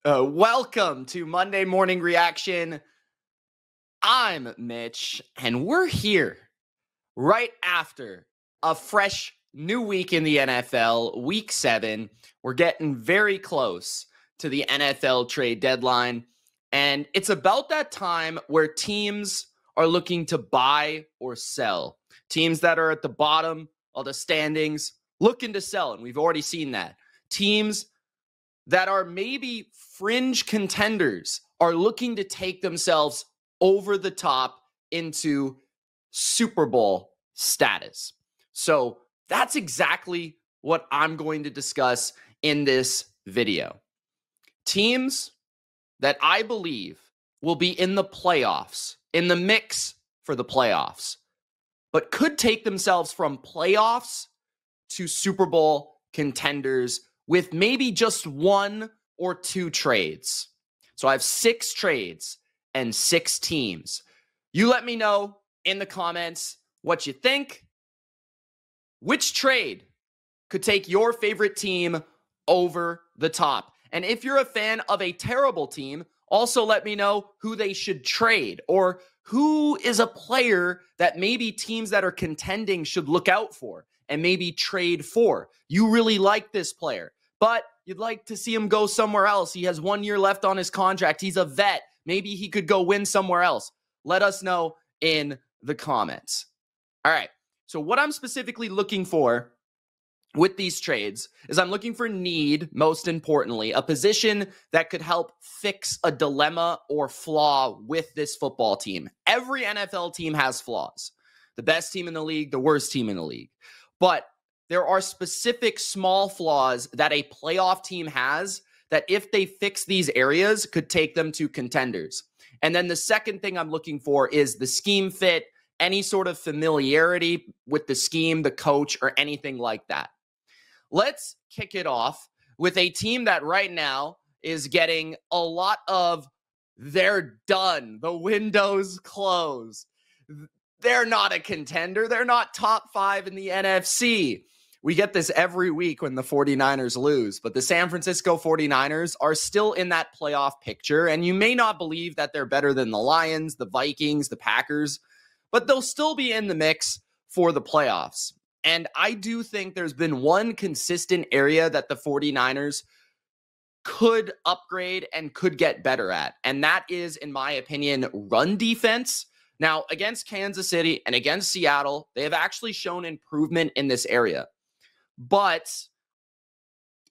Welcome to Monday Morning Reaction. I'm Mitch, and we're here right after a fresh new week in the NFL, Week 7. We're getting very close to the NFL trade deadline, and it's about that time where teams are looking to buy or sell. Teams that are at the bottom of the standings looking to sell, and we've already seen that. Teams that are maybe fringe contenders are looking to take themselves over the top into Super Bowl status. So that's exactly what I'm going to discuss in this video. Teams that I believe will be in the playoffs, in the mix for the playoffs, but could take themselves from playoffs to Super Bowl contenders with maybe just one or two trades. So I have 6 trades and 6 teams. You let me know in the comments what you think. Which trade could take your favorite team over the top? And if you're a fan of a terrible team, also let me know who they should trade, or who is a player that maybe teams that are contending should look out for and maybe trade for. You really like this player, but you'd like to see him go somewhere else. He has 1 year left on his contract. He's a vet. Maybe he could go win somewhere else. Let us know in the comments. All right. So what I'm specifically looking for with these trades is I'm looking for need, most importantly, a position that could help fix a dilemma or flaw with this football team. Every NFL team has flaws. The best team in the league, the worst team in the league. But there are specific small flaws that a playoff team has that if they fix these areas could take them to contenders. And then the second thing I'm looking for is the scheme fit, any sort of familiarity with the scheme, the coach, or anything like that. Let's kick it off with a team that right now is getting a lot of they're done. The window's closed. They're not a contender. They're not top 5 in the NFC. We get this every week when the 49ers lose, but the San Francisco 49ers are still in that playoff picture, and you may not believe that they're better than the Lions, the Vikings, the Packers, but they'll still be in the mix for the playoffs. And I do think there's been one consistent area that the 49ers could upgrade and could get better at, and that is, in my opinion, run defense. Now, against Kansas City and against Seattle, they have actually shown improvement in this area. But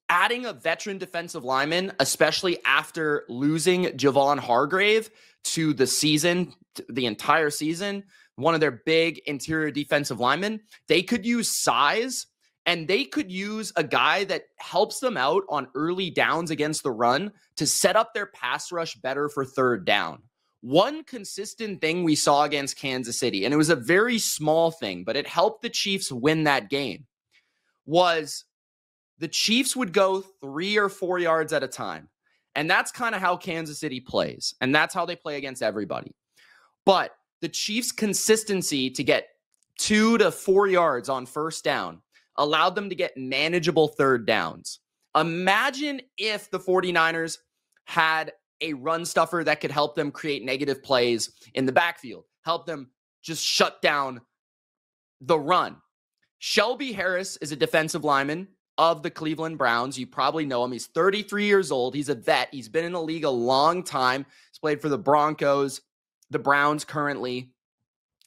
adding a veteran defensive lineman, especially after losing Javon Hargrave to the season, the entire season, one of their big interior defensive linemen, they could use size, and they could use a guy that helps them out on early downs against the run to set up their pass rush better for third down. One consistent thing we saw against Kansas City, and it was a very small thing, but it helped the Chiefs win that game, was the Chiefs would go 3 or 4 yards at a time. And that's kind of how Kansas City plays. And that's how they play against everybody. But the Chiefs' consistency to get 2 to 4 yards on first down allowed them to get manageable third downs. Imagine if the 49ers had a run stuffer that could help them create negative plays in the backfield, help them just shut down the run. Shelby Harris is a defensive lineman of the Cleveland Browns. You probably know him. He's 33 years old. He's a vet. He's been in the league a long time. He's played for the Broncos, the Browns currently.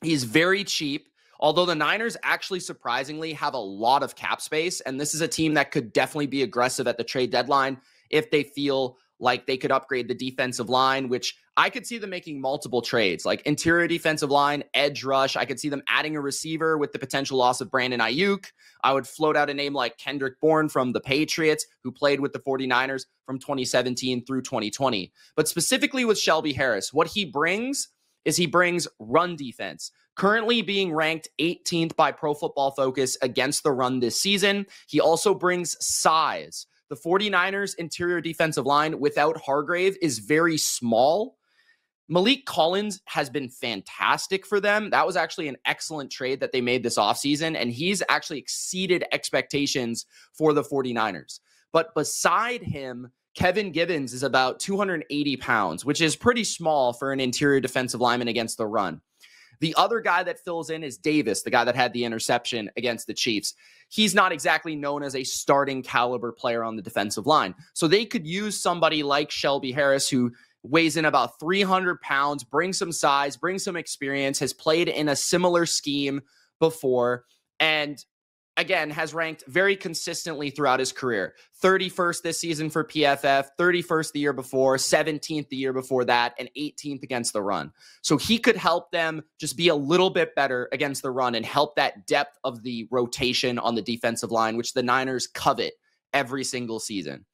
He's very cheap, although the Niners actually surprisingly have a lot of cap space, and this is a team that could definitely be aggressive at the trade deadline if they feel like they could upgrade the defensive line, which I could see them making multiple trades, like interior defensive line, edge rush. I could see them adding a receiver with the potential loss of Brandon Ayuk. I would float out a name like Kendrick Bourne from the Patriots, who played with the 49ers from 2017 through 2020. But specifically with Shelby Harris, what he brings is he brings run defense. Currently being ranked 18th by Pro Football Focus against the run this season. He also brings size. The 49ers interior defensive line without Hargrave is very small. Malik Collins has been fantastic for them. That was actually an excellent trade that they made this offseason, and he's actually exceeded expectations for the 49ers. But beside him Kevin Gibbons is about 280 pounds, which is pretty small for an interior defensive lineman against the run. The other guy that fills in is Davis, the guy that had the interception against the Chiefs. He's not exactly known as a starting caliber player on the defensive line. So they could use somebody like Shelby Harris, who weighs in about 300 pounds, brings some size, brings some experience, has played in a similar scheme before, and again, has ranked very consistently throughout his career. 31st this season for PFF, 31st the year before, 17th the year before that, and 18th against the run. So he could help them just be a little bit better against the run and help that depth of the rotation on the defensive line, which the Niners covet every single season.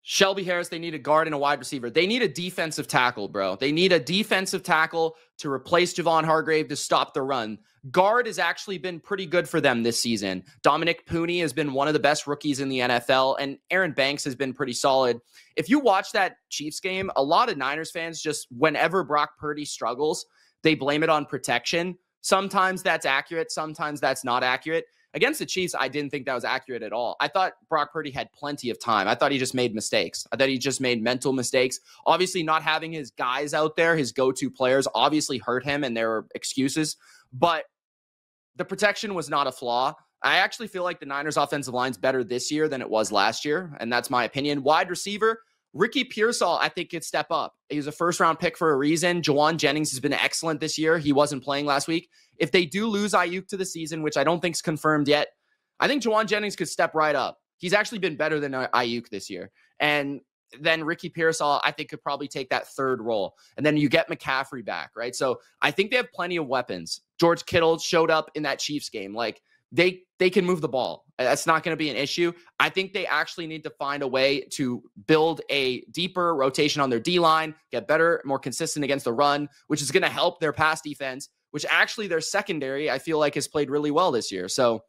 Shelby Harris, they need a guard and a wide receiver. They need a defensive tackle, bro. They need a defensive tackle to replace Javon Hargrave to stop the run. Guard has actually been pretty good for them this season. Dominic Pooney has been one of the best rookies in the NFL, and Aaron Banks has been pretty solid. If you watch that Chiefs game, a lot of Niners fans just, whenever Brock Purdy struggles, they blame it on protection. Sometimes that's accurate. Sometimes that's not accurate. Against the Chiefs, I didn't think that was accurate at all. I thought Brock Purdy had plenty of time. I thought he just made mistakes. I thought he just made mental mistakes. Obviously, not having his guys out there, his go-to players, obviously hurt him, and there were excuses. But the protection was not a flaw. I actually feel like the Niners' offensive line's better this year than it was last year, and that's my opinion. Wide receiver, Ricky Pearsall, I think, could step up. He was a first-round pick for a reason. Juwan Jennings has been excellent this year. He wasn't playing last week. If they do lose Ayuk to the season, which I don't think is confirmed yet, I think Juwan Jennings could step right up. He's actually been better than Ayuk this year. And then Ricky Pearsall, I think, could probably take that third role. And then you get McCaffrey back, right? So I think they have plenty of weapons. George Kittle showed up in that Chiefs game. Like, they can move the ball. That's not going to be an issue. I think they actually need to find a way to build a deeper rotation on their D-line, get better, more consistent against the run, which is going to help their pass defense, which actually their secondary, I feel like, has played really well this year. So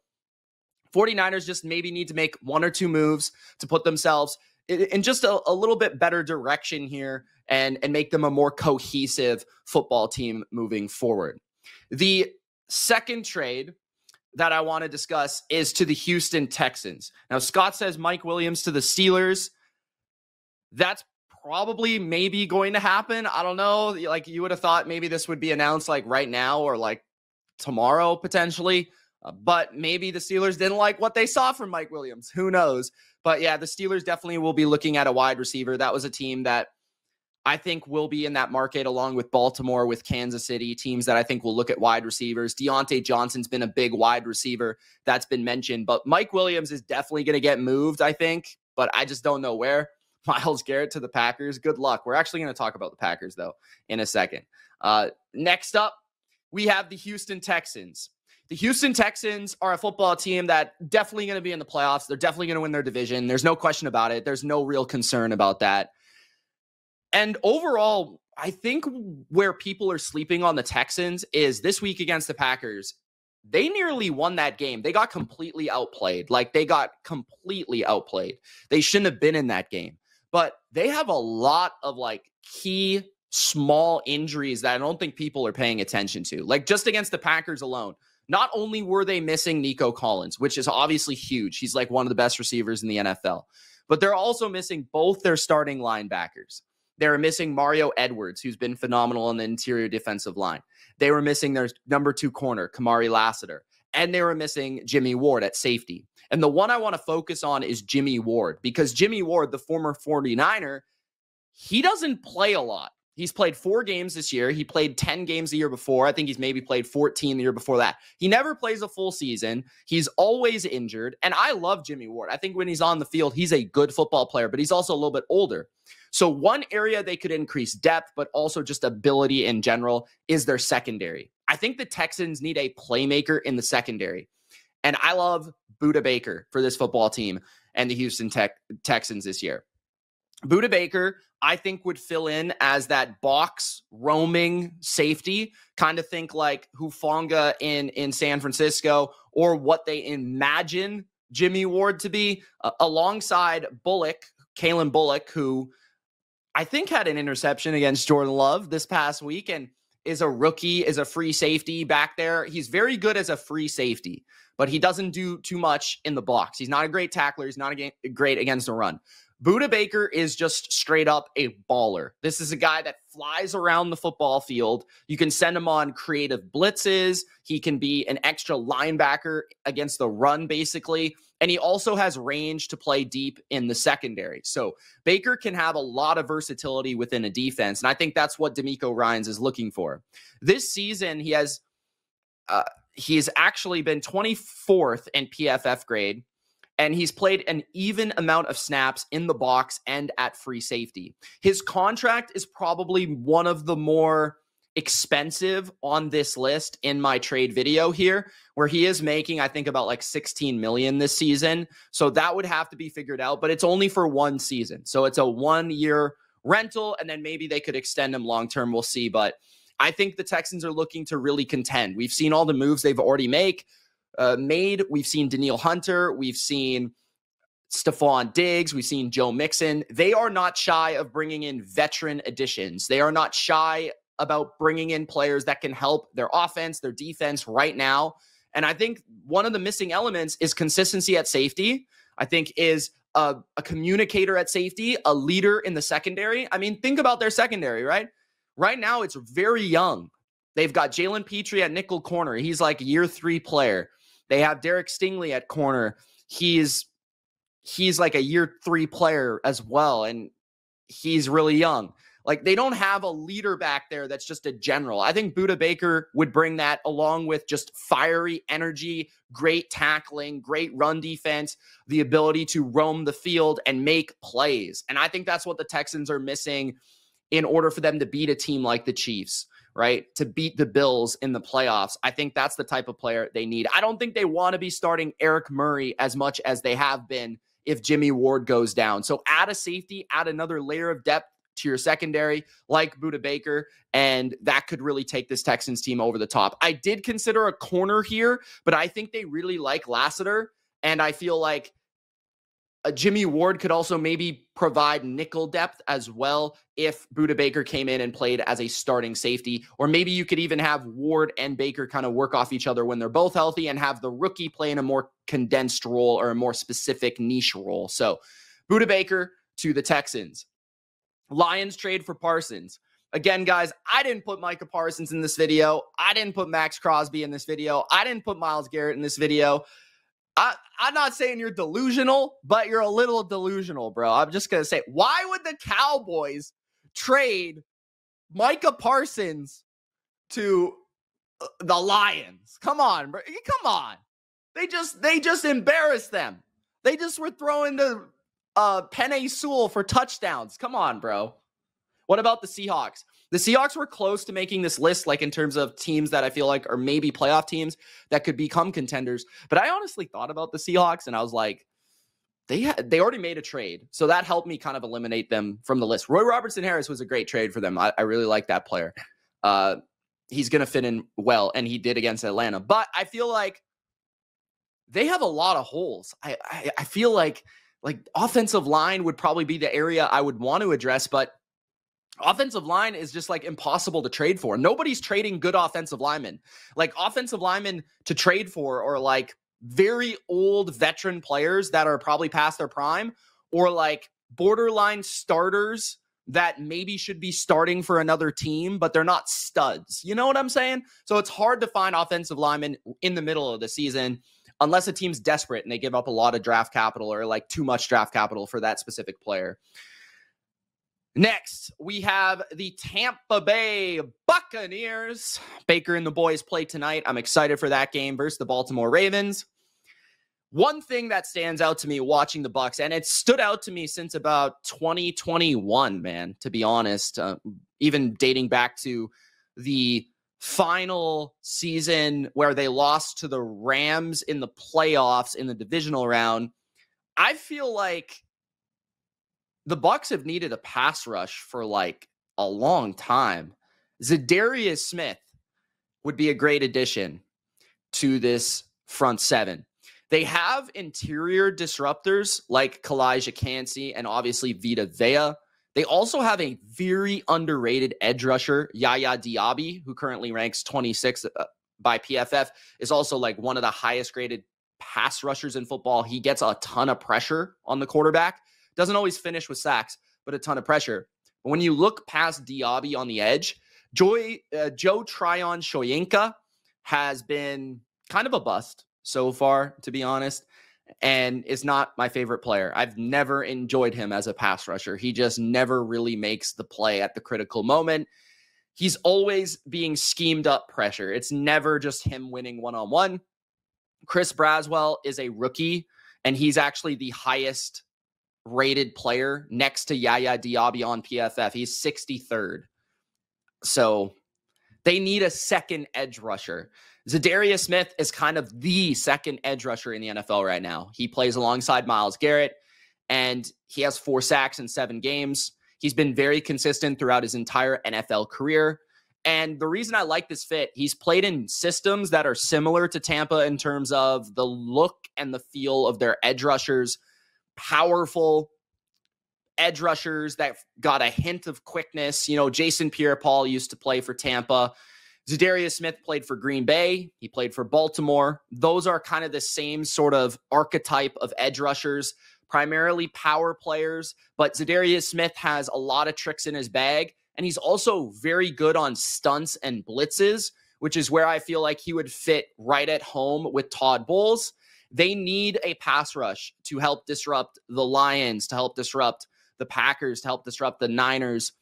49ers just maybe need to make one or two moves to put themselves in just a little bit better direction here and make them a more cohesive football team moving forward. The second trade that I want to discuss is to the Houston Texans. Now, Scott says Mike Williams to the Steelers. That's probably maybe going to happen. I don't know. Like, you would have thought maybe this would be announced like right now or like tomorrow potentially. But maybe the Steelers didn't like what they saw from Mike Williams. Who knows? But yeah, the Steelers definitely will be looking at a wide receiver. That was a team that I think will be in that market along with Baltimore, with Kansas City, teams that I think will look at wide receivers. Deontay Johnson's been a big wide receiver that's been mentioned, but Mike Williams is definitely going to get moved, I think, but I just don't know where. Myles Garrett to the Packers. Good luck. We're actually going to talk about the Packers, though, in a second. Next up, we have the Houston Texans. The Houston Texans are a football team that definitely going to be in the playoffs. They're definitely going to win their division. There's no question about it. There's no real concern about that. And overall, I think where people are sleeping on the Texans is this week against the Packers. They nearly won that game. They got completely outplayed. They shouldn't have been in that game. But they have a lot of key small injuries that I don't think people are paying attention to. Just against the Packers alone, not only were they missing Nico Collins, which is obviously huge. He's one of the best receivers in the NFL. But they're also missing both their starting linebackers. They were missing Mario Edwards, who's been phenomenal on the interior defensive line. They were missing their number 2 corner, Kamari Lassiter. And they were missing Jimmy Ward at safety. And the one I want to focus on is Jimmy Ward, because Jimmy Ward, the former 49er, he doesn't play a lot. He's played 4 games this year. He played 10 games the year before. I think he's maybe played 14 the year before that. He never plays a full season. He's always injured. And I love Jimmy Ward. I think when he's on the field, he's a good football player, but he's also a little bit older. So one area they could increase depth, but also just ability in general, is their secondary. I think the Texans need a playmaker in the secondary. And I love Budda Baker for this football team and the Houston Texans this year. Budda Baker, I think, would fill in as that box roaming safety, kind of think like Hufanga in San Francisco, or what they imagine Jimmy Ward to be, alongside Kalen Bullock, who I think had an interception against Jordan Love this past week and is a rookie, is a free safety back there. He's very good as a free safety, but he doesn't do too much in the box. He's not a great tackler. He's not great against the run. Budda Baker is just straight up a baller. This is a guy that flies around the football field. You can send him on creative blitzes. He can be an extra linebacker against the run, basically. And he also has range to play deep in the secondary. So Baker can have a lot of versatility within a defense. And I think that's what D'Amico Ryans is looking for. This season, he's actually been 24th in PFF grade. And he's played an even amount of snaps in the box and at free safety. His contract is probably one of the more expensive on this list in my trade video here, where he is making, I think, about like $16 million this season. So that would have to be figured out, but it's only for one season. So it's a 1-year rental, and then maybe they could extend him long-term. We'll see. But I think the Texans are looking to really contend. We've seen all the moves they've already made. We've seen Danielle Hunter. We've seen Stephon Diggs. We've seen Joe Mixon. They are not shy of bringing in veteran additions. They are not shy about bringing in players that can help their offense, their defense right now. And I think one of the missing elements is consistency at safety. I think is a communicator at safety, a leader in the secondary. I mean, think about their secondary, right? Right now, it's very young. They've got Jalen Petrie at nickel corner. He's like a year 3 player. They have Derek Stingley at corner. He's like a year 3 player as well, and he's really young. Like, they don't have a leader back there that's just a general. I think Budda Baker would bring that, along with just fiery energy, great tackling, great run defense, the ability to roam the field and make plays. And I think that's what the Texans are missing in order for them to beat a team like the Chiefs, right? To beat the Bills in the playoffs. I think that's the type of player they need. I don't think they want to be starting Eric Murray as much as they have been if Jimmy Ward goes down. So add a safety, add another layer of depth to your secondary like Budda Baker, and that could really take this Texans team over the top. I did consider a corner here, but I think they really like Lassiter, and I feel like Jimmy Ward could also maybe provide nickel depth as well if Budda Baker came in and played as a starting safety. Or maybe you could even have Ward and Baker kind of work off each other when they're both healthy and have the rookie play in a more condensed role or a more specific niche role. So Budda Baker to the Texans. Lions trade for Parsons. Again, guys, I didn't put Micah Parsons in this video. I didn't put Max Crosby in this video. I didn't put Myles Garrett in this video. I'm not saying you're delusional, but you're a little delusional, bro. I'm just going to say, why would the Cowboys trade Micah Parsons to the Lions? Come on, bro. Come on. They just embarrassed them. They just were throwing the Penei Sewell for touchdowns. Come on, bro. What about the Seahawks? The Seahawks were close to making this list, like in terms of teams that I feel like are maybe playoff teams that could become contenders. But I honestly thought about the Seahawks, and I was like, they already made a trade. So that helped me kind of eliminate them from the list. Roy Robertson-Harris was a great trade for them. I really like that player. He's going to fit in well, and he did against Atlanta. But I feel like they have a lot of holes. I feel like offensive line would probably be the area I would want to address, but offensive line is just like impossible to trade for. Nobody's trading good offensive linemen. Like, offensive linemen to trade for are like very old veteran players that are probably past their prime, or like borderline starters that maybe should be starting for another team, but they're not studs. You know what I'm saying? So it's hard to find offensive linemen in the middle of the season unless a team's desperate and they give up a lot of draft capital or like too much draft capital for that specific player. Next, we have the Tampa Bay Buccaneers. Baker and the boys play tonight. I'm excited for that game versus the Baltimore Ravens. One thing that stands out to me watching the Bucs, and it stood out to me since about 2021, man, to be honest, even dating back to the final season where they lost to the Rams in the playoffs in the divisional round. I feel like the Bucs have needed a pass rush for like a long time. Zadarius Smith would be a great addition to this front seven. They have interior disruptors like Kalijah Kancey and obviously Vita Vea. They also have a very underrated edge rusher, Yaya Diaby, who currently ranks 26th by PFF, is also like one of the highest graded pass rushers in football. He gets a ton of pressure on the quarterback. Doesn't always finish with sacks, but a ton of pressure. But when you look past Diaby on the edge, Joe Tryon Shoyinka has been kind of a bust so far, to be honest, and is not my favorite player. I've never enjoyed him as a pass rusher. He just never really makes the play at the critical moment. He's always being schemed up pressure. It's never just him winning one-on-one. Chris Braswell is a rookie, and he's actually the highest rated player next to Yaya Diaby on PFF. He's 63rd. So they need a second edge rusher. Zadarius Smith is kind of the second edge rusher in the NFL right now. He plays alongside Myles Garrett, and he has 4 sacks in 7 games. He's been very consistent throughout his entire NFL career. And the reason I like this fit, he's played in systems that are similar to Tampa in terms of the look and the feel of their edge rushers. Powerful edge rushers that got a hint of quickness. You know, Jason Pierre-Paul used to play for Tampa. Zadarius Smith played for Green Bay. He played for Baltimore. Those are kind of the same sort of archetype of edge rushers, primarily power players. But Zadarius Smith has a lot of tricks in his bag, and he's also very good on stunts and blitzes, which is where I feel like he would fit right at home with Todd Bowles. They need a pass rush to help disrupt the Lions, to help disrupt the Packers, to help disrupt the Niners,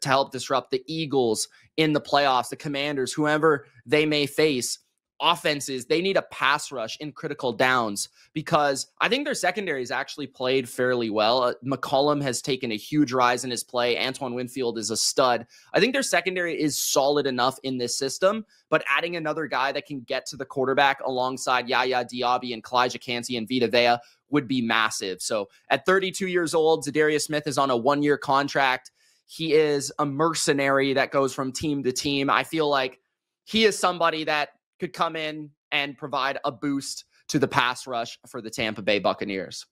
to help disrupt the Eagles in the playoffs, the Commanders, whoever they may face. Offenses, they need a pass rush in critical downs because I think their secondary has actually played fairly well. McCollum has taken a huge rise in his play. Antoine Winfield is a stud. I think their secondary is solid enough in this system, but adding another guy that can get to the quarterback alongside Yaya Diaby and Kalijah Kancey and Vita Vea would be massive. So at 32 years old, Zadarius Smith is on a 1-year contract. He is a mercenary that goes from team to team. I feel like he is somebody that could come in and provide a boost to the pass rush for the Tampa Bay Buccaneers.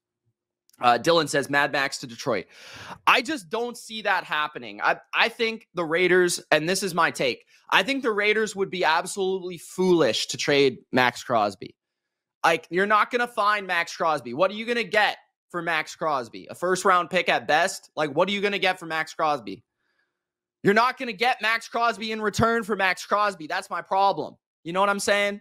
Dylan says Mad Max to Detroit. I just don't see that happening. I think the Raiders, and this is my take, I think the Raiders would be absolutely foolish to trade Max Crosby. Like, you're not going to find Max Crosby. What are you going to get for Max Crosby? A first-round pick at best? Like, what are you going to get for Max Crosby? You're not going to get Max Crosby in return for Max Crosby. That's my problem. You know what I'm saying?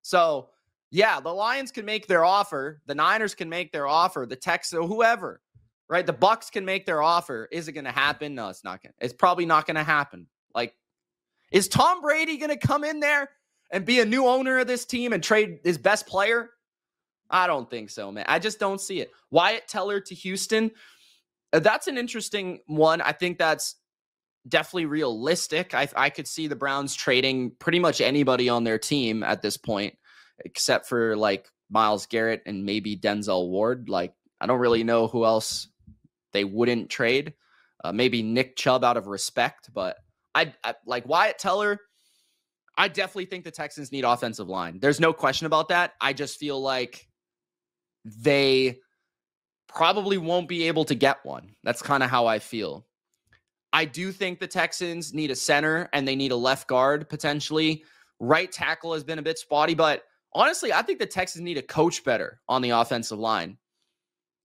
So, yeah, the Lions can make their offer. The Niners can make their offer. The Texans, whoever, right? The Bucks can make their offer. Is it going to happen? No, it's not going to. It's probably not going to happen. Like, is Tom Brady going to come in there and be a new owner of this team and trade his best player? I don't think so, man. I just don't see it. Wyatt Teller to Houston. That's an interesting one. I think that's definitely realistic. I could see the Browns trading pretty much anybody on their team at this point, except for like Myles Garrett and maybe Denzel Ward. Like, I don't really know who else they wouldn't trade. Maybe Nick Chubb out of respect, but I like Wyatt Teller. I definitely think the Texans need offensive line. There's no question about that. I just feel like they probably won't be able to get one. That's kind of how I feel. I do think the Texans need a center and they need a left guard potentially. Right tackle has been a bit spotty, but honestly, I think the Texans need to coach better on the offensive line.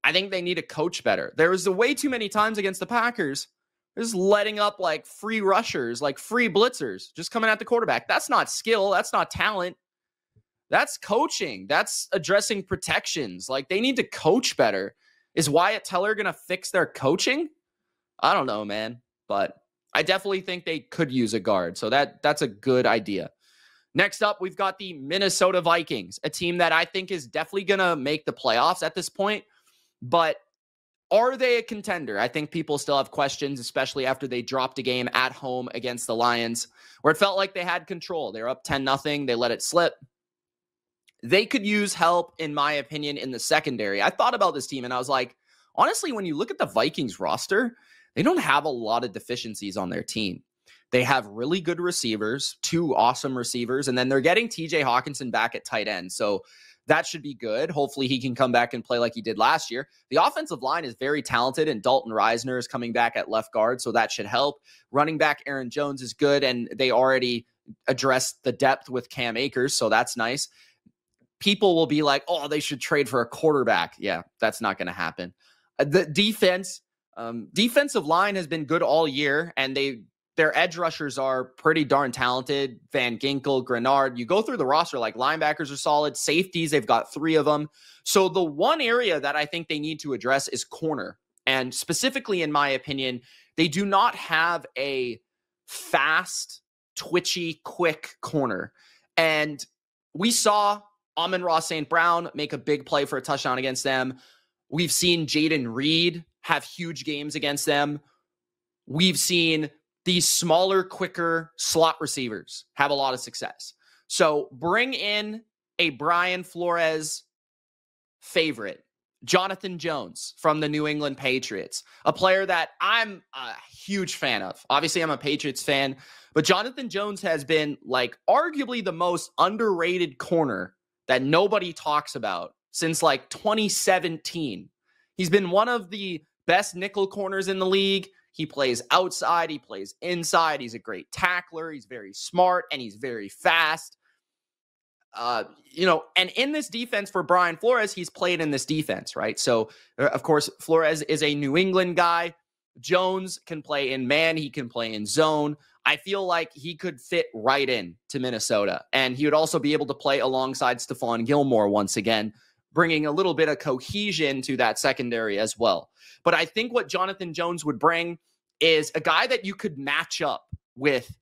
I think they need to coach better. There was way too many times against the Packers, just letting up like free rushers, like free blitzers, just coming at the quarterback. That's not skill. That's not talent. That's coaching. That's addressing protections. Like, they need to coach better. Is Wyatt Teller going to fix their coaching? I don't know, man. But I definitely think they could use a guard. So that's a good idea. Next up, we've got the Minnesota Vikings, a team that I think is definitely going to make the playoffs at this point. But are they a contender? I think people still have questions, especially after they dropped a game at home against the Lions, where it felt like they had control. They were up 10-0. They let it slip. They could use help, in my opinion, in the secondary. I thought about this team, and I was like, honestly, when you look at the Vikings roster, they don't have a lot of deficiencies on their team. They have really good receivers, 2 awesome receivers, and then they're getting TJ Hawkinson back at tight end. So that should be good. Hopefully he can come back and play like he did last year. The offensive line is very talented, and Dalton Reisner is coming back at left guard, so that should help. Running back Aaron Jones is good, and they already address the depth with Cam Akers, so that's nice. People will be like, oh, they should trade for a quarterback. Yeah, that's not going to happen. The defensive line has been good all year, and their edge rushers are pretty darn talented. Van Ginkel, Grenard. You go through the roster, like linebackers are solid. Safeties, they've got 3 of them. So the one area that I think they need to address is corner. And specifically, in my opinion, they do not have a fast, twitchy, quick corner. And we saw Amon-Ra St. Brown make a big play for a touchdown against them. We've seen Jaden Reed have huge games against them. We've seen these smaller, quicker slot receivers have a lot of success. So bring in a Brian Flores favorite, Jonathan Jones from the New England Patriots, a player that I'm a huge fan of. Obviously, I'm a Patriots fan, but Jonathan Jones has been like arguably the most underrated corner that nobody talks about since like 2017. He's been one of the best nickel corners in the league. He plays outside, he plays inside. He's a great tackler. He's very smart and he's very fast. And in this defense for Brian Flores, he's played in this defense, right? So, of course, Flores is a New England guy. Jones can play in man. He can play in zone. I feel like he could fit right in to Minnesota. And he would also be able to play alongside Stephon Gilmore once again, bringing a little bit of cohesion to that secondary as well. But I think what Jonathan Jones would bring is a guy that you could match up with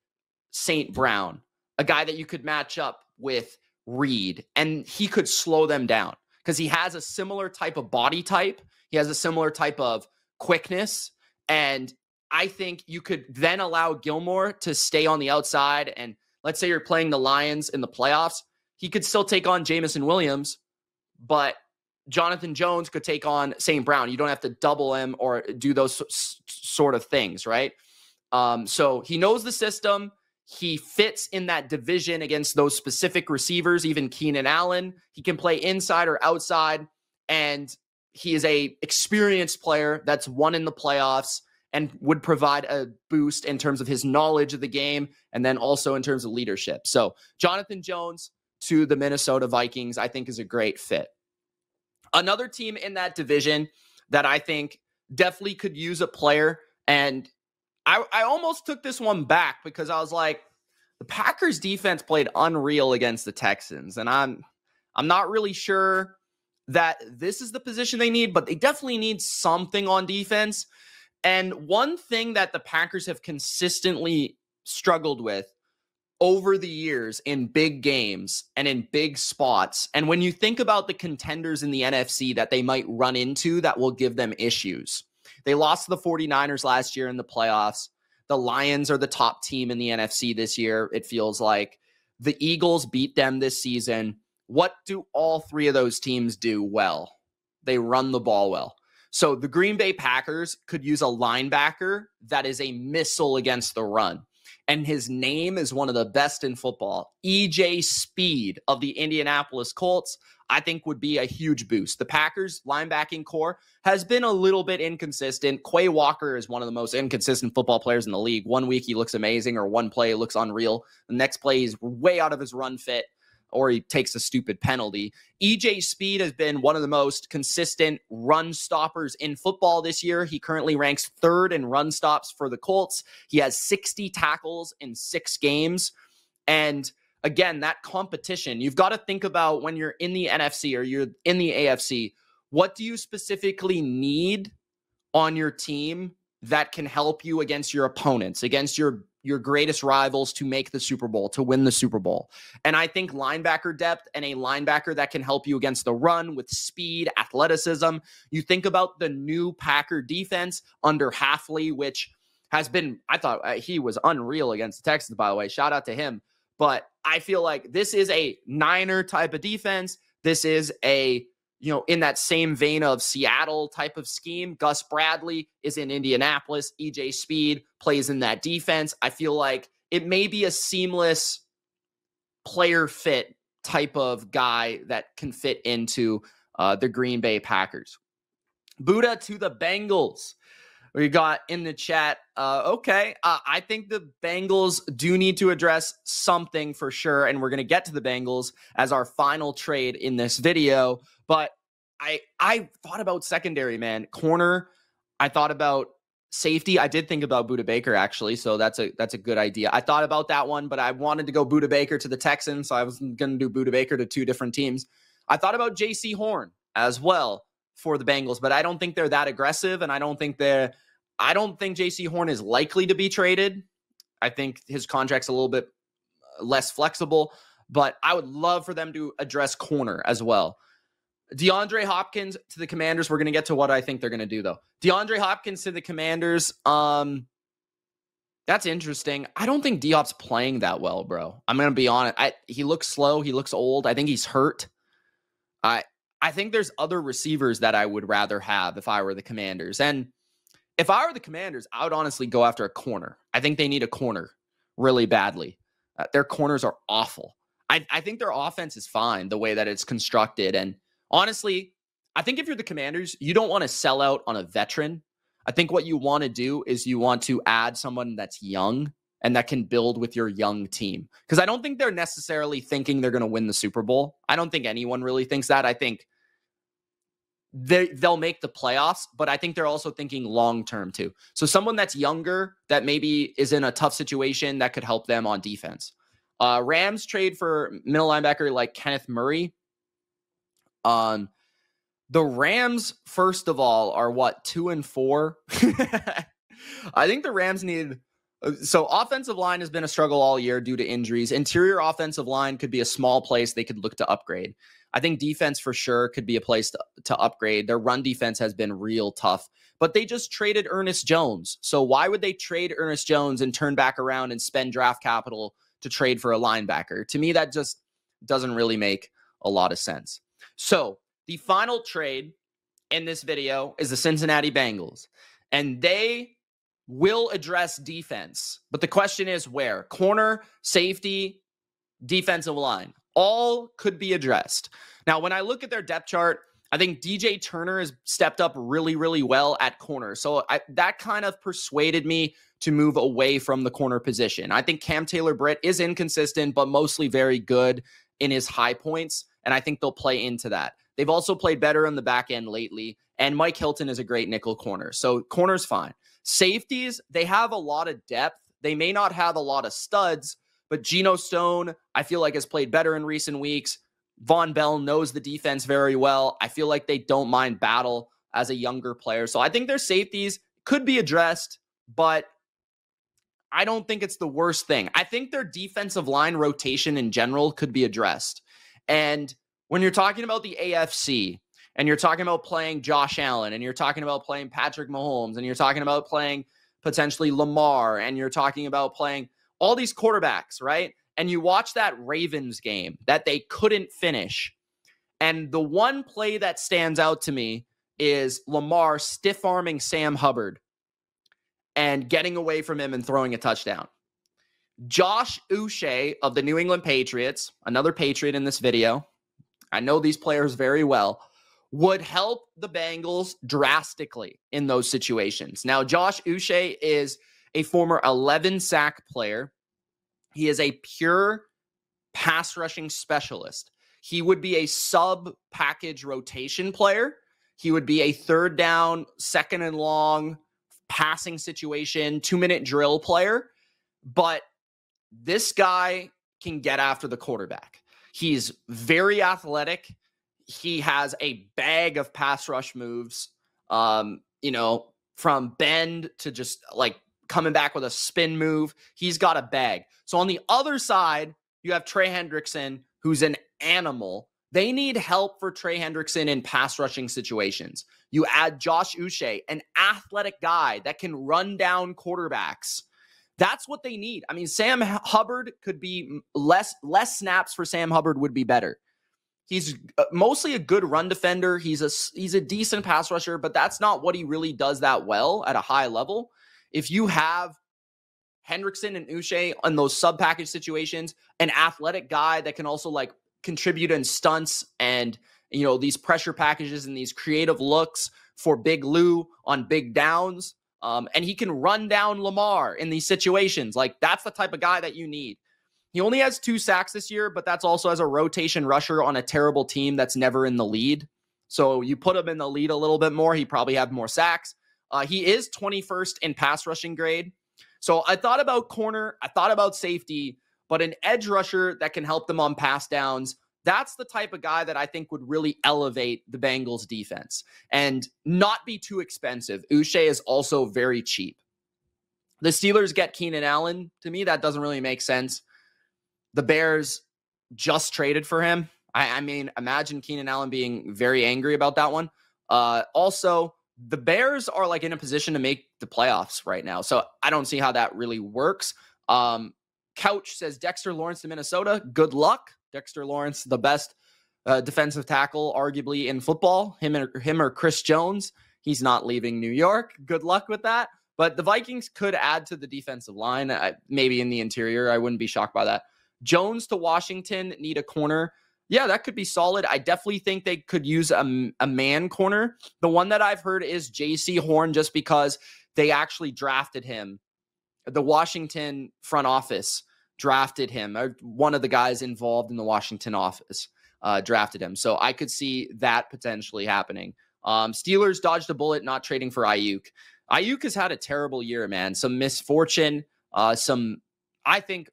St. Brown, a guy that you could match up with Reed, and he could slow them down because he has a similar type of body type. He has a similar type of quickness. And I think you could then allow Gilmore to stay on the outside. And let's say you're playing the Lions in the playoffs. He could still take on Jameson Williams, but Jonathan Jones could take on St. Brown. You don't have to double him or do those sort of things, right? So he knows the system. He fits in that division against those specific receivers, even Keenan Allen. He can play inside or outside, and he is a experienced player that's won in the playoffs and would provide a boost in terms of his knowledge of the game and then also in terms of leadership. So Jonathan Jones to the Minnesota Vikings, I think, is a great fit. Another team in that division that I think definitely could use a player, and I almost took this one back because I was like, the Packers defense played unreal against the Texans, and I'm not really sure that this is the position they need, but they definitely need something on defense. And one thing that the Packers have consistently struggled with over the years in big games and in big spots, and when you think about the contenders in the NFC that they might run into that will give them issues, they lost to the 49ers last year in the playoffs. The Lions are the top team in the NFC this year, it feels like. The Eagles beat them this season. What do all 3 of those teams do well? They run the ball well. So the Green Bay Packers could use a linebacker that is a missile against the run. And his name is one of the best in football. E.J. Speed of the Indianapolis Colts, I think, would be a huge boost. The Packers linebacking core has been a little bit inconsistent. Quay Walker is one of the most inconsistent football players in the league. One week he looks amazing, or one play looks unreal. The next play he's way out of his run fit, or he takes a stupid penalty. E.J. Speed has been one of the most consistent run stoppers in football this year. He currently ranks 3rd in run stops for the Colts. He has 60 tackles in 6 games. And again, that competition, you've got to think about when you're in the NFC or you're in the AFC, what do you specifically need on your team that can help you against your opponents, against your greatest rivals to make the Super Bowl, to win the Super Bowl? And I think linebacker depth and a linebacker that can help you against the run with speed, athleticism. You think about the new Packer defense under Hafley, which has been, I thought he was unreal against the Texans, by the way. Shout out to him. But I feel like this is a Niner type of defense. This is a, in that same vein of Seattle type of scheme. Gus Bradley is in Indianapolis. E.J. Speed plays in that defense. I feel like it may be a seamless player fit type of guy that can fit into the Green Bay Packers. Buddha to the Bengals. We got in the chat, okay, I think the Bengals do need to address something for sure, and we're going to get to the Bengals as our final trade in this video, but I thought about secondary, man. Corner, I thought about safety. I did think about Budda Baker, actually, so that's a good idea. I thought about that one, but I wanted to go Budda Baker to the Texans, so I was going to do Budda Baker to 2 different teams. I thought about J.C. Horn as well for the Bengals, but I don't think they're that aggressive, and I don't think J.C. Horn is likely to be traded. I think his contract's a little bit less flexible, but I would love for them to address corner as well. DeAndre Hopkins to the Commanders. We're going to get to what I think they're going to do, though. DeAndre Hopkins to the Commanders. That's interesting. I don't think D-Hop's playing that well, bro. I'm going to be honest. He looks slow. He looks old. I think he's hurt. I think there's other receivers that I would rather have if I were the Commanders. And if I were the Commanders, I would honestly go after a corner. I think they need a corner really badly. Their corners are awful. I think their offense is fine the way that it's constructed. And honestly, I think if you're the Commanders, you don't want to sell out on a veteran. I think what you want to do is you want to add someone that's young and that can build with your young team. Because I don't think they're necessarily thinking they're going to win the Super Bowl. I don't think anyone really thinks that. I think they'll make the playoffs, but I think they're also thinking long-term too. So someone that's younger that maybe is in a tough situation that could help them on defense. Rams trade for middle linebacker like Kenneth Murray. The Rams, first of all, are what, 2-4? I think the Rams need... So offensive line has been a struggle all year due to injuries. Interior offensive line could be a small place they could look to upgrade. I think defense for sure could be a place to upgrade. Their run defense has been real tough, but they just traded Ernest Jones. So why would they trade Ernest Jones and turn back around and spend draft capital to trade for a linebacker? To me, that just doesn't really make a lot of sense. So the final trade in this video is the Cincinnati Bengals, and they will address defense. But the question is where? Corner, safety, defensive line. All could be addressed. Now, when I look at their depth chart, I think DJ Turner has stepped up really, really well at corner. So that kind of persuaded me to move away from the corner position. I think Cam Taylor-Britt is inconsistent, but mostly very good in his high points, and I think they'll play into that. They've also played better on the back end lately, and Mike Hilton is a great nickel corner. So corner's fine. Safeties, they have a lot of depth. They may not have a lot of studs, but Geno Stone, I feel like, has played better in recent weeks. Von Bell knows the defense very well. I feel like they don't mind battle as a younger player. So I think their safeties could be addressed, but I don't think it's the worst thing. I think their defensive line rotation in general could be addressed. And when you're talking about the AFC, and you're talking about playing Josh Allen, and you're talking about playing Patrick Mahomes, and you're talking about playing potentially Lamar, and you're talking about playing all these quarterbacks, right? And you watch that Ravens game that they couldn't finish. And the one play that stands out to me is Lamar stiff-arming Sam Hubbard and getting away from him and throwing a touchdown. Josh Uche of the New England Patriots, another Patriot in this video, I know these players very well, would help the Bengals drastically in those situations. Now, Josh Uche is a former 11-sack player. He is a pure pass rushing specialist. He would be a sub-package rotation player. He would be a third down, second and long, passing situation, 2-minute drill player. But this guy can get after the quarterback. He's very athletic. He has a bag of pass rush moves, from bend to just like coming back with a spin move. He's got a bag. So on the other side, you have Trey Hendrickson, who's an animal. They need help for Trey Hendrickson in pass rushing situations. You add Josh Uche, an athletic guy that can run down quarterbacks. That's what they need. I mean, Sam Hubbard could be less snaps for Sam Hubbard would be better. He's mostly a good run defender. He's a decent pass rusher, but that's not what he really does that well at a high level. If you have Hendrickson and Uche in those sub-package situations, an athletic guy that can also like contribute in stunts and, these pressure packages and these creative looks for Big Lou on big downs, And he can run down Lamar in these situations. Like, that's the type of guy that you need. He only has 2 sacks this year, but that's also as a rotation rusher on a terrible team that's never in the lead. So you put him in the lead a little bit more, he probably have more sacks. He is 21st in pass rushing grade. So I thought about corner, I thought about safety, but an edge rusher that can help them on pass downs, that's the type of guy that I think would really elevate the Bengals defense and not be too expensive. Uche is also very cheap. The Steelers get Keenan Allen. To me, that doesn't really make sense. The Bears just traded for him. I mean, imagine Keenan Allen being very angry about that one. Also, the Bears are like in a position to make the playoffs right now. So I don't see how that really works. Couch says Dexter Lawrence to Minnesota. Good luck. Dexter Lawrence, the best defensive tackle, arguably, in football. Him or Chris Jones. He's not leaving New York. Good luck with that. But the Vikings could add to the defensive line, maybe in the interior. I wouldn't be shocked by that. Jones to Washington, need a corner. Yeah, that could be solid. I definitely think they could use a man corner. The one that I've heard is J.C. Horn, just because they actually drafted him. The Washington front office drafted him. One of the guys involved in the Washington office drafted him. So I could see that potentially happening. Steelers dodged a bullet not trading for Ayuk. Ayuk has had a terrible year, man. Some misfortune, I think,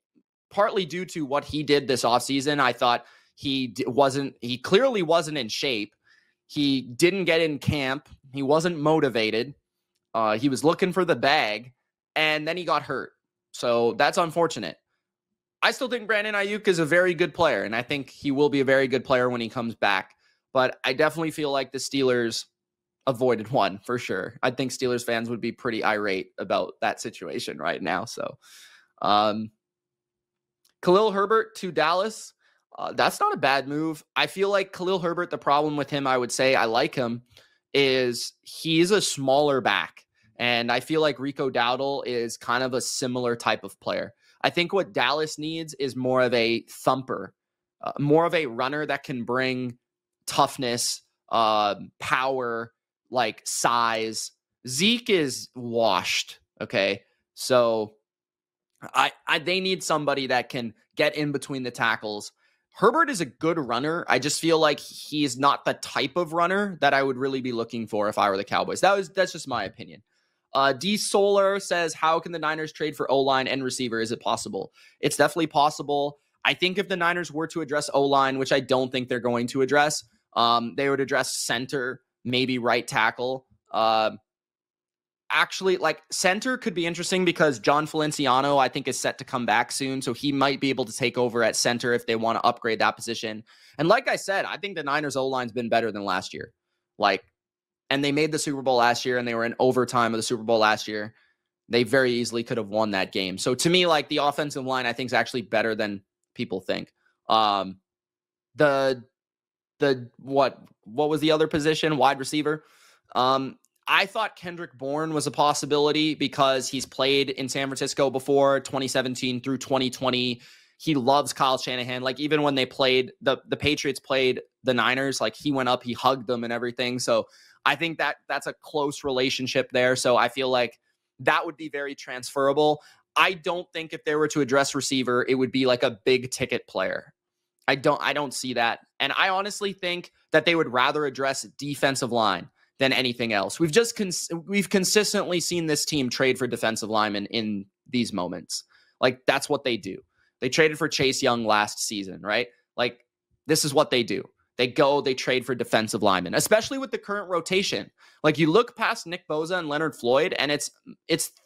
partly due to what he did this offseason. I thought he clearly wasn't in shape. He didn't get in camp. He wasn't motivated. He was looking for the bag, and then he got hurt. So that's unfortunate. I still think Brandon Ayuk is a very good player, and I think he will be a very good player when he comes back. But I definitely feel like the Steelers avoided one for sure. I think Steelers fans would be pretty irate about that situation right now. So, Khalil Herbert to Dallas. That's not a bad move. I feel like Khalil Herbert, the problem with him, I would say, I like him, is he's a smaller back. And I feel like Rico Dowdle is kind of a similar type of player. I think what Dallas needs is more of a thumper, more of a runner that can bring toughness, power, like size. Zeke is washed. Okay. So they need somebody that can get in between the tackles. Herbert is a good runner. I just feel like he's not the type of runner that I would really be looking for if I were the Cowboys. That's just my opinion. D Solar says, how can the Niners trade for O-line and receiver? Is it possible? It's definitely possible. I think if the Niners were to address O-line, which I don't think they're going to address, they would address center, maybe right tackle. Actually, like, center could be interesting because John Feliciano, I think, is set to come back soon. So he might be able to take over at center if they want to upgrade that position. And like I said, I think the Niners O-line's been better than last year. And they made the Super Bowl last year, and they were in overtime of the Super Bowl last year. They very easily could have won that game. So to me, like, the offensive line, I think, is actually better than people think. What was the other position? Wide receiver. I thought Kendrick Bourne was a possibility because he's played in San Francisco before, 2017 through 2020. He loves Kyle Shanahan. Like, even when they played, the Patriots played the Niners, like, he went up, he hugged them and everything. So I think that's a close relationship there. So I feel like that would be very transferable. I don't think if they were to address receiver, it would be like a big ticket player. I don't see that. And I honestly think that they would rather address defensive line than anything else. We've consistently seen this team trade for defensive linemen in these moments. Like, that's what they do. They traded for Chase Young last season, right? Like, this is what they do. They trade for defensive linemen, especially with the current rotation. Like, you look past Nick Bosa and Leonard Floyd, and it's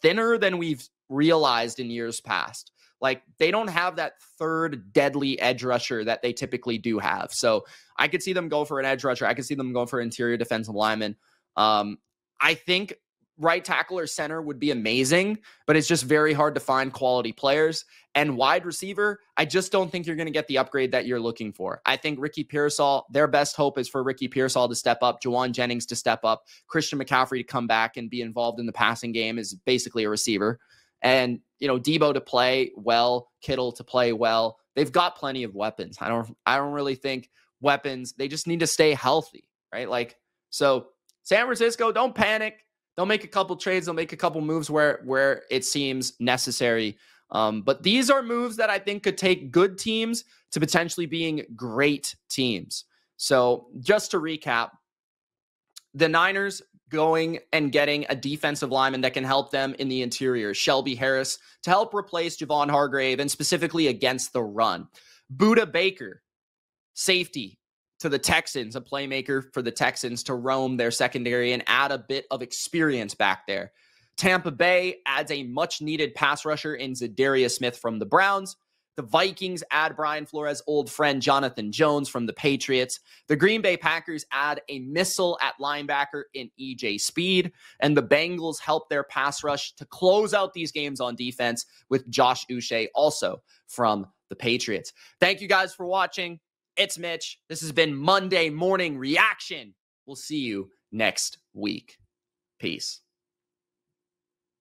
thinner than we've realized in years past. Like, they don't have that third deadly edge rusher that they typically do have. So I could see them go for an edge rusher. I could see them going for interior defensive lineman. I think right tackle or center would be amazing, but it's just very hard to find quality players. And wide receiver, I just don't think you're going to get the upgrade that you're looking for. I think Ricky Pearsall, their best hope is for Ricky Pearsall to step up, Juwan Jennings to step up, Christian McCaffrey to come back and be involved in the passing game is basically a receiver. And, Debo to play well, Kittle to play well. They've got plenty of weapons. I don't really think weapons. They just need to stay healthy, right? So San Francisco, don't panic. They'll make a couple trades. They'll make a couple moves where it seems necessary. But these are moves that I think could take good teams to potentially being great teams. So just to recap, the Niners going and getting a defensive lineman that can help them in the interior, Shelby Harris, to help replace Javon Hargrave and specifically against the run. Budda Baker, safety to the Texans, a playmaker for the Texans to roam their secondary and add a bit of experience back there. Tampa Bay adds a much-needed pass rusher in Zadarius Smith from the Browns. The Vikings add Brian Flores' old friend Jonathan Jones from the Patriots. The Green Bay Packers add a missile at linebacker in EJ Speed. And the Bengals help their pass rush to close out these games on defense with JoshUs also from the Patriots. Thank you guys for watching. It's Mitch. This has been Monday Morning Reaction. We'll see you next week. Peace.